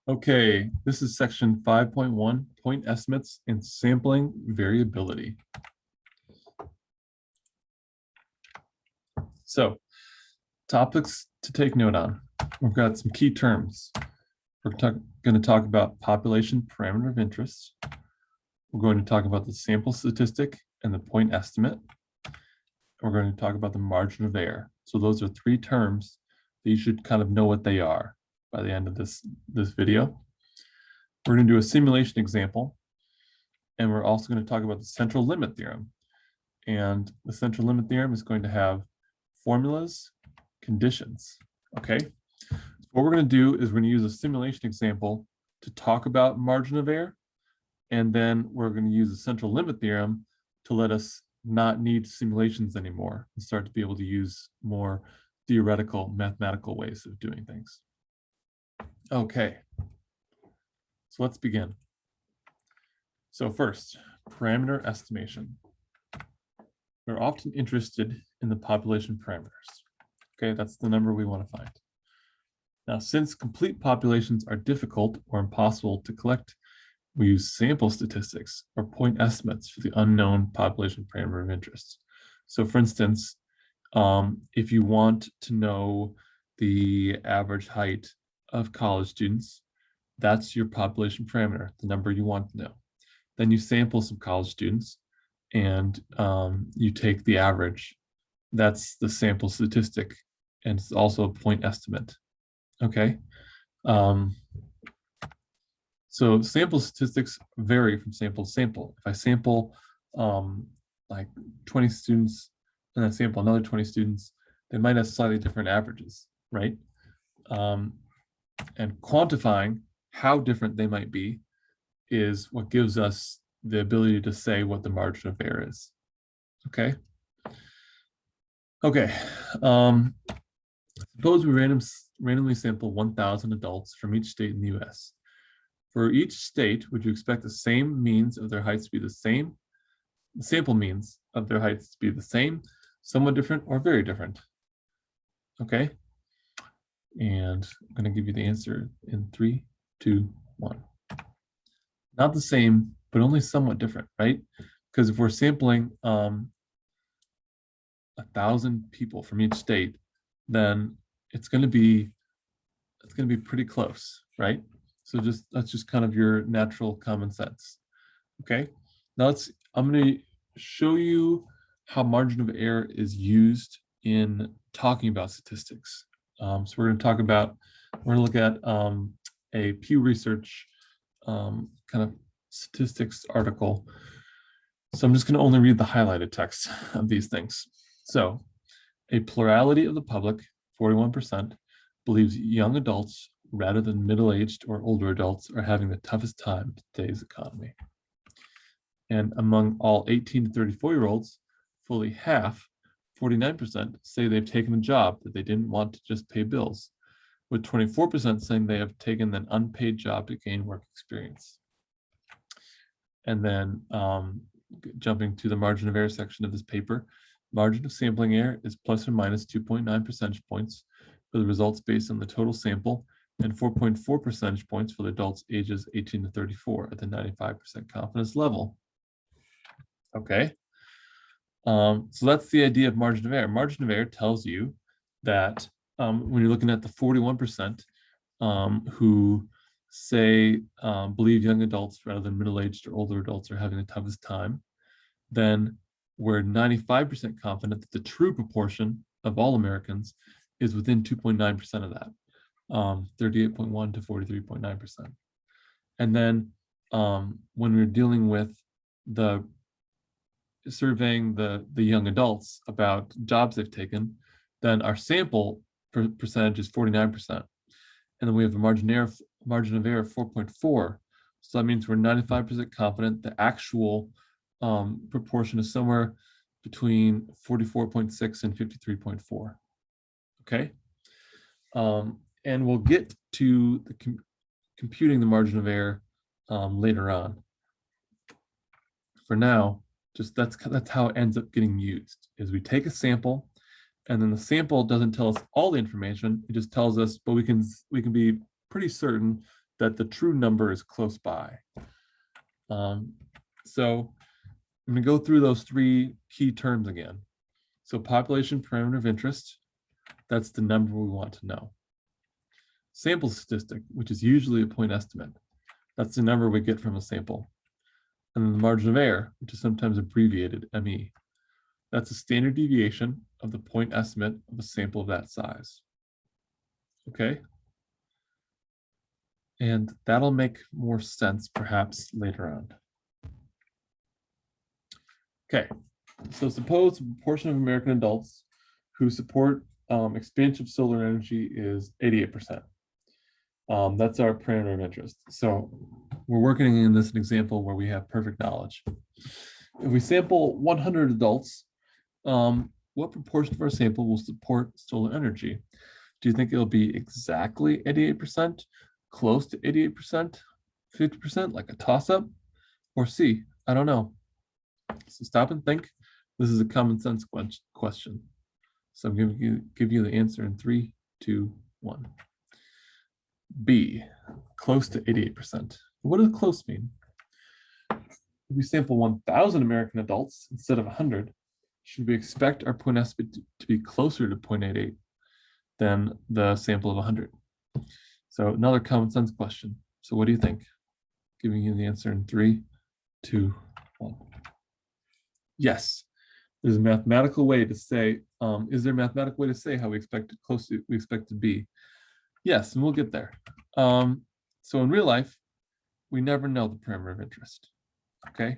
Okay, this is section 5.1, point estimates and sampling variability. So, topics to take note on. We've got some key terms. We're going to talk about population parameter of interest. We're going to talk about the sample statistic and the point estimate. We're going to talk about the margin of error. So those are three terms that you should kind of know what they are by the end of this video. We're going to do a simulation example, and we're also going to talk about the central limit theorem. And the central limit theorem is going to have formulas, conditions, okay? So what we're going to do is we're going to use a simulation example to talk about margin of error, and then we're going to use the central limit theorem to let us not need simulations anymore and start to be able to use more theoretical mathematical ways of doing things. Okay, so let's begin. So first, parameter estimation. We're often interested in the population parameters. Okay, that's the number we want to find. Now, since complete populations are difficult or impossible to collect, we use sample statistics or point estimates for the unknown population parameter of interest. So for instance, if you want to know the average height of college students, that's your population parameter, the number you want to know. Then you sample some college students and you take the average. That's the sample statistic, and it's also a point estimate. Okay. So sample statistics vary from sample to sample. If I sample like 20 students and then sample another 20 students, they might have slightly different averages, right? And quantifying how different they might be is what gives us the ability to say what the margin of error is. Okay. Okay. Suppose we randomly sample 1,000 adults from each state in the US. For each state, would you expect the same means of their heights to be the same? The sample means of their heights to be the same, somewhat different, or very different? Okay. And I'm going to give you the answer in 3, 2, 1. Not the same, but only somewhat different, right? Because if we're sampling 1,000 people from each state, then it's going to be pretty close, right? So that's just kind of your natural common sense. Okay. Now I'm going to show you how margin of error is used in talking about statistics. So we're going to look at a Pew Research kind of statistics article. So I'm just going to only read the highlighted text of these things. So a plurality of the public, 41%, believes young adults rather than middle-aged or older adults are having the toughest time in today's economy. And among all 18 to 34-year-olds, fully half, 49%, say they've taken a job that they didn't want to just pay bills, with 24% saying they have taken an unpaid job to gain work experience. And then jumping to the margin of error section of this paper, margin of sampling error is plus or minus 2.9 percentage points for the results based on the total sample and 4.4 percentage points for the adults ages 18 to 34 at the 95% confidence level. Okay. So that's the idea of margin of error. Margin of error tells you that when you're looking at the 41% who say believe young adults rather than middle-aged or older adults are having the toughest time, then we're 95% confident that the true proportion of all Americans is within 2.9% of that, 38.1 to 43.9%. And then when we're dealing with the surveying the young adults about jobs they've taken, then our sample percentage is 49%. And then we have a margin of error of 4.4. So that means we're 95% confident the actual proportion is somewhere between 44.6 and 53.4. Okay. And we'll get to the computing the margin of error later on. For now, just that's how it ends up getting used, is we take a sample, and then the sample doesn't tell us all the information. It just tells us, but we can be pretty certain that the true number is close by. So I'm going to go through those three key terms again. So population parameter of interest, that's the number we want to know. Sample statistic, which is usually a point estimate, that's the number we get from a sample. And then the margin of error, which is sometimes abbreviated ME. That's a standard deviation of the point estimate of a sample of that size. Okay? And that'll make more sense perhaps later on. Okay, so suppose the proportion of American adults who support expansion of solar energy is 88%. That's our parameter of interest. So we're working in this example where we have perfect knowledge. If we sample 100 adults, what proportion of our sample will support solar energy? Do you think it'll be exactly 88%, close to 88%, 50%, like a toss-up? Or C, I don't know. So stop and think. This is a common sense question. So I'm going to give you the answer in 3, 2, 1. B, close to 88%. What does close mean? If we sample 1,000 American adults instead of 100, should we expect our point estimate to be closer to 0.88 than the sample of 100? So another common sense question. So what do you think? Giving you the answer in 3, 2, 1. Yes, there's a mathematical way to say, is there a mathematical way to say how we expect it to be? Yes, and we'll get there. So in real life, we never know the parameter of interest, okay?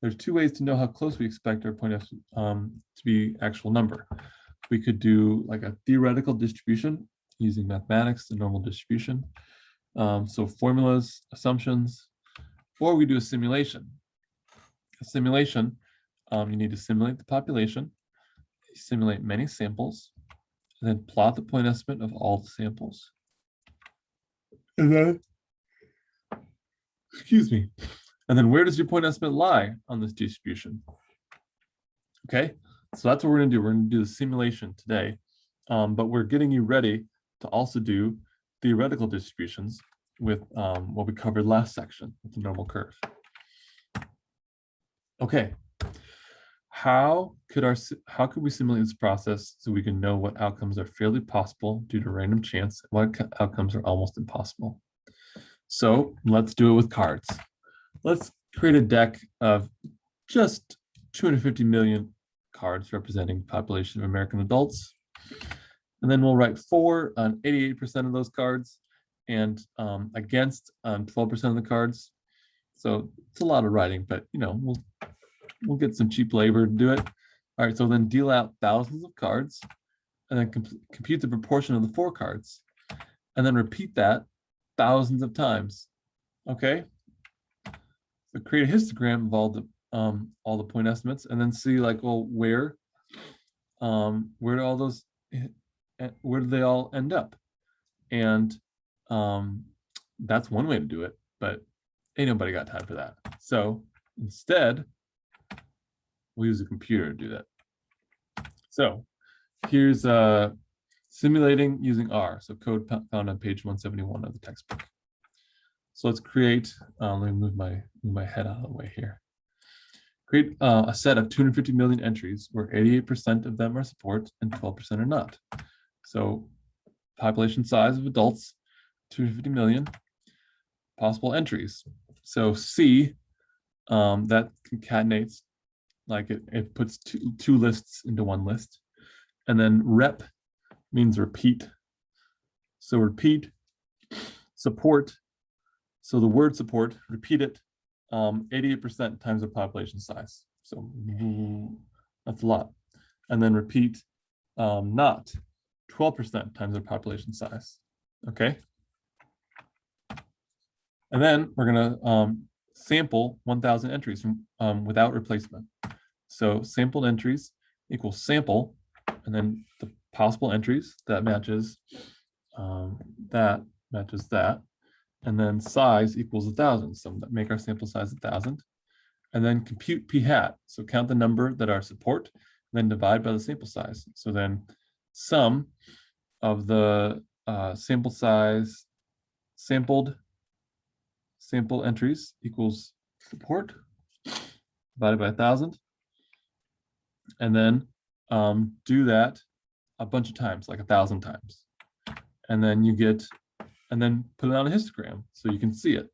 There's two ways to know how close we expect our point estimate to be actual number. We could do like a theoretical distribution using mathematics, the normal distribution. So formulas, assumptions, or we do a simulation. A simulation, you need to simulate the population, simulate many samples, and then plot the point estimate of all the samples. And then, excuse me, and then where does your point estimate lie on this distribution? Okay, so that's what we're gonna do. We're gonna do the simulation today, but we're getting you ready to also do theoretical distributions with what we covered last section with the normal curve. Okay, how could we simulate this process so we can know what outcomes are fairly possible due to random chance and what outcomes are almost impossible? So let's do it with cards. Let's create a deck of just 250 million cards representing the population of American adults. And then we'll write for on 88% of those cards and against on 12% of the cards. So it's a lot of writing, but you know, we'll get some cheap labor to do it. All right, so then deal out thousands of cards and then compute the proportion of the for cards and then repeat that thousands of times. Okay, so create a histogram of all the point estimates and then see like, well, where do all those, where do they all end up? And that's one way to do it, but ain't nobody got time for that. So instead, we'll use a computer to do that. So here's simulating using R, so code found on page 171 of the textbook. So let's create, let me move my head out of the way here. Create a set of 250 million entries where 88% of them are support and 12% are not. So population size of adults, 250 million, possible entries. So C, that concatenates, like it puts two lists into one list. And then rep means repeat. So repeat, support. So the word support, repeat it, 88% times the population size. So that's a lot. And then repeat not, 12% times the population size. Okay. And then we're gonna sample 1,000 entries from, without replacement. So sampled entries equals sample, and then the possible entries that matches that, and then size equals 1,000. So that make our sample size 1,000, and then compute p hat. So count the number that are support, then divide by the sample size. So then sum of the sample size sampled sample entries equals support divided by 1,000. And then do that a bunch of times, like 1,000 times. And then you get, and then put it on a histogram so you can see it.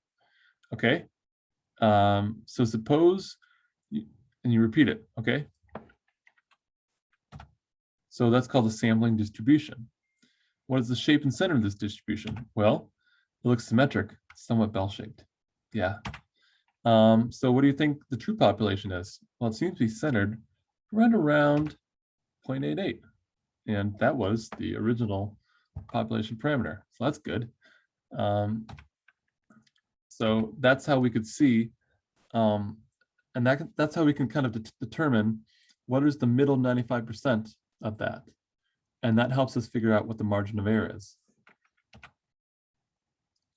Okay. So suppose, and you repeat it, okay? So that's called a sampling distribution. What is the shape and center of this distribution? Well, it looks symmetric, somewhat bell-shaped. Yeah. So what do you think the true population is? Well, it seems to be centered right around 0.88. And that was the original population parameter. So that's good. So that's how we could see, and that's how we can kind of determine what is the middle 95% of that. And that helps us figure out what the margin of error is.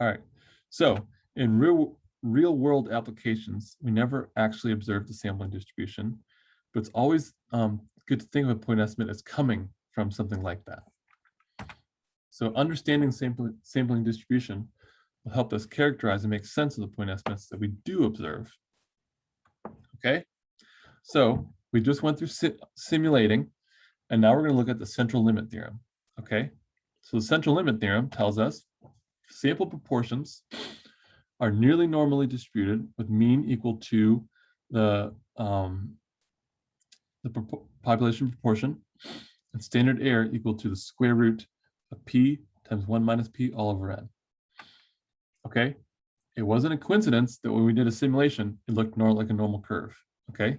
All right, so in real world applications, we never actually observe the sampling distribution, but it's always good to think of a point estimate as coming from something like that. So understanding sampling distribution will help us characterize and make sense of the point estimates that we do observe. Okay, so we just went through simulating, and now we're going to look at the central limit theorem. Okay, so the central limit theorem tells us sample proportions are nearly normally distributed with mean equal to the population proportion and standard error equal to the square root of p times 1 minus p all over n. Okay, it wasn't a coincidence that when we did a simulation, it looked more like a normal curve. Okay,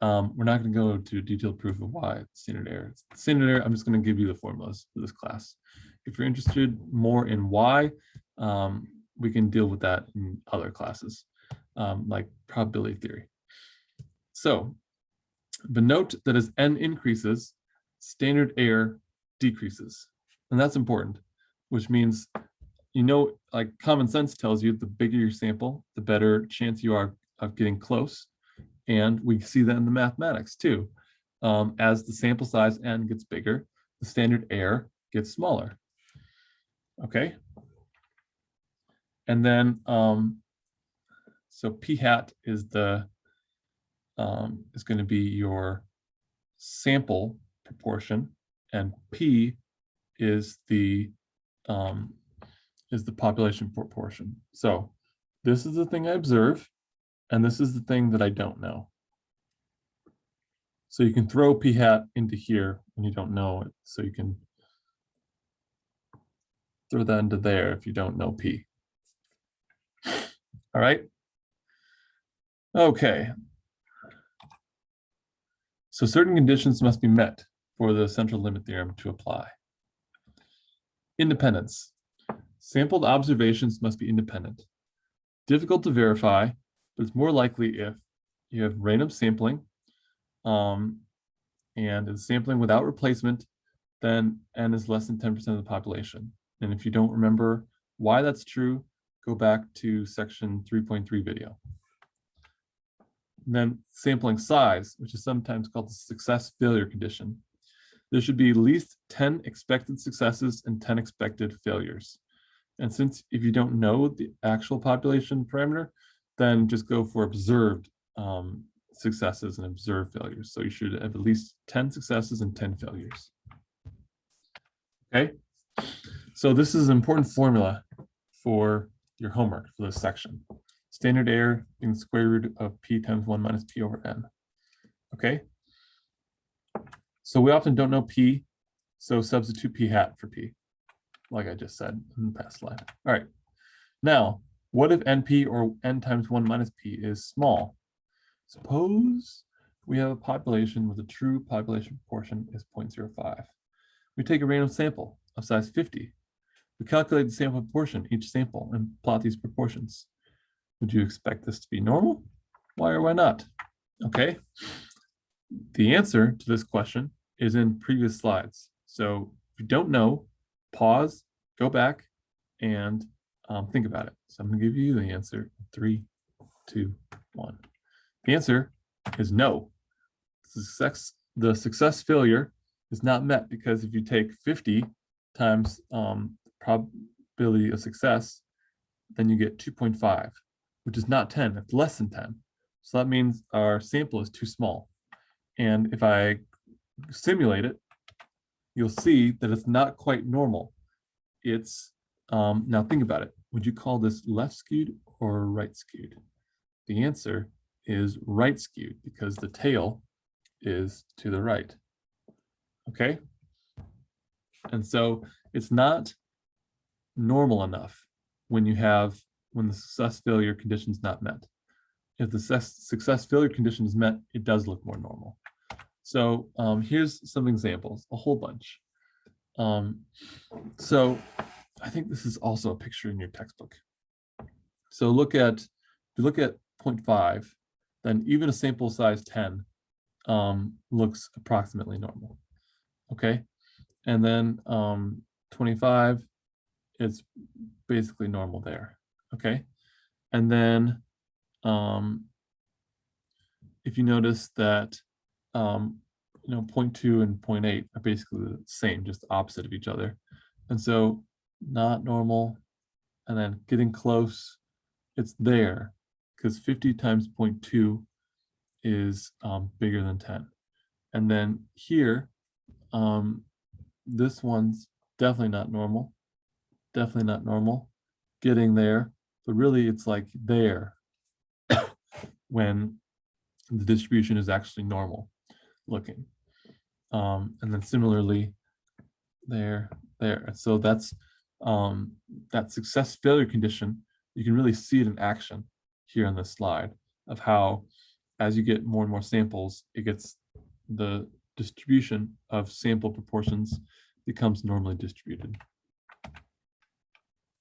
we're not going to go to detailed proof of why standard error. Standard error, I'm just going to give you the formulas for this class. If you're interested more in why, we can deal with that in other classes, like probability theory. So, but note that as n increases, standard error decreases. And that's important, which means, you know, like common sense tells you the bigger your sample, the better chance you are of getting close. And we see that in the mathematics too. As the sample size n gets bigger, the standard error gets smaller. Okay. And then, so p hat is the is going to be your sample proportion, and p is the population proportion. So this is the thing I observe, and this is the thing that I don't know. So you can throw p hat into here when you don't know it. So you can throw that into there if you don't know p. All right. Okay. So certain conditions must be met for the central limit theorem to apply. Independence. Sampled observations must be independent. Difficult to verify, but it's more likely if you have random sampling and it's sampling without replacement, then n is less than 10% of the population. And if you don't remember why that's true, go back to section 3.3 video. And then sampling size, which is sometimes called the success failure condition. There should be at least 10 expected successes and 10 expected failures. And since if you don't know the actual population parameter, then just go for observed successes and observed failures. So you should have at least 10 successes and 10 failures. Okay, so this is an important formula for your homework for this section. Standard error being the square root of p times 1 minus p over n. Okay, so we often don't know p, so substitute p hat for p, like I just said in the past slide. All right, now, what if np or n times 1 minus p is small? Suppose we have a population with a true population proportion is 0.05. We take a random sample of size 50. We calculate the sample proportion, each sample, and plot these proportions. Would you expect this to be normal? Why or why not? Okay. The answer to this question is in previous slides. So if you don't know, pause, go back, and think about it. So I'm going to give you the answer. 3, 2, 1. The answer is no. The success failure is not met because if you take 50 times probability of success, then you get 2.5, which is not 10, it's less than 10. So that means our sample is too small. And if I simulate it, you'll see that it's not quite normal. It's, now think about it. Would you call this left skewed or right skewed? The answer is right skewed because the tail is to the right. Okay? And so it's not normal enough when the success failure condition is not met. If the success failure condition is met, it does look more normal. So here's some examples, a whole bunch. So I think this is also a picture in your textbook. So if you look at 0.5, then even a sample size 10 looks approximately normal. Okay, and then 25, it's basically normal there. Okay, and then if you notice that 0.2 and 0.8 are basically the same, just opposite of each other, and so not normal, and then getting close, it's there because 50 times 0.2 is bigger than 10. And then here, this one's definitely not normal, getting there, but really it's like there when the distribution is actually normal looking. And then similarly, there. So that's that success failure condition. You can really see it in action here on this slide of how, as you get more and more samples, the distribution of sample proportions becomes normally distributed.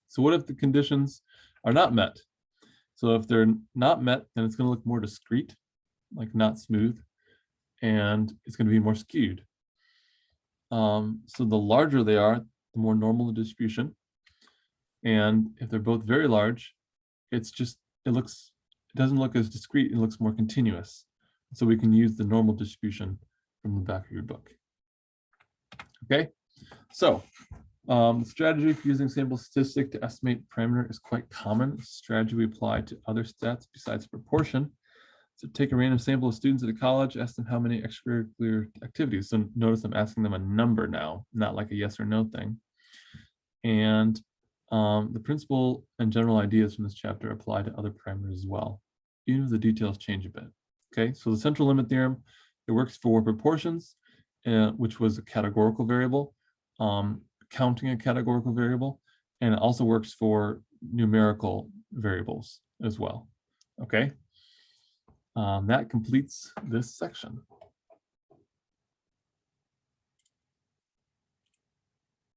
So what if the conditions are not met? So if they're not met, then it's going to look more discrete, like not smooth, and it's going to be more skewed. So the larger they are, the more normal the distribution. And if they're both very large, it doesn't look as discrete, it looks more continuous. So we can use the normal distribution from the back of your book. Okay, so the strategy for using sample statistic to estimate parameter is quite common. It's a strategy we apply to other stats besides proportion. So take a random sample of students at a college, ask them how many extracurricular activities. So notice I'm asking them a number now, not like a yes or no thing. And the principle and general ideas from this chapter apply to other parameters as well, even if the details change a bit. Okay, so the central limit theorem, it works for proportions, which was a categorical variable, counting a categorical variable, and it also works for numerical variables as well. Okay, that completes this section.